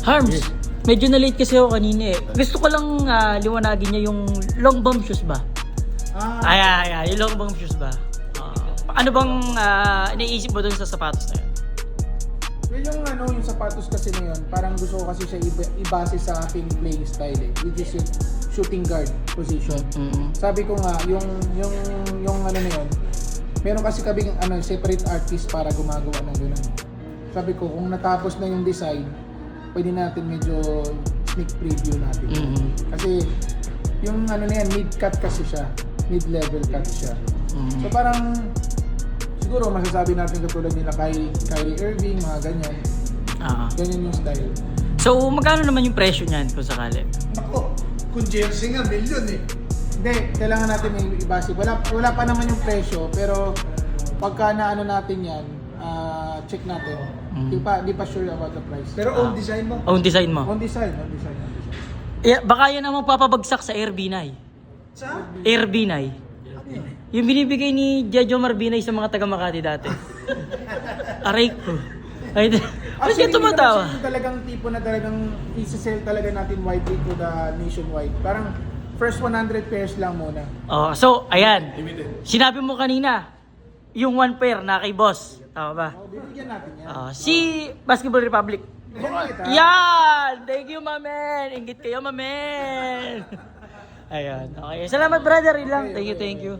Harms, medyo na-late kasi ako kanina eh. Gusto ko lang liwanagin niya yung long bomb shoes ba? Yung long bomb shoes ba? Ano bang iniisip mo dun sa sapatos na yun? Yung sapatos kasi na yun, parang gusto ko kasi siya ibase sa aking playing style eh, which is yung shooting guard position. Sabi ko nga, yung ano na yun, meron kasi kaming separate artist para gumagawa ng gano'n. Sabi ko, kung natapos na yung design, pwede natin medyo sneak preview natin. Kasi yung na yan, mid-cut kasi siya, mid-level cut siya. So parang, siguro masasabi natin katulad nila Kyrie Irving, mga ganyan. Ganyan yung style. So, magkano naman yung presyo niyan kung sakali? Ako, kung jersey nga, million eh. Hindi, kailangan natin may ibase. Wala pa naman yung presyo, pero pagka naano natin yan, check natin. Di pa sure about the price. Pero own design mo? Own design mo? On design. Baka yan ang papabagsak sa Airbinay. Sa? Airbinay. Yung binibigay ni Jejo Marbinay sa mga taga Makati dati. Aray ko. Ay, kasi tumatawa. Actually, talagang tipo na talagang isi-sell talaga natin widely to the nationwide. Parang first 100 pairs lang muna. So, ayan. Sinabi mo kanina, yung one pair na kay boss. Tama ba? Bibigyan natin yan. Si Basketball Republic. Yan! Thank you, mamen! Ingit kayo, mamen! Ayan. Okay. Salamat, brother. Yun lang. Thank you.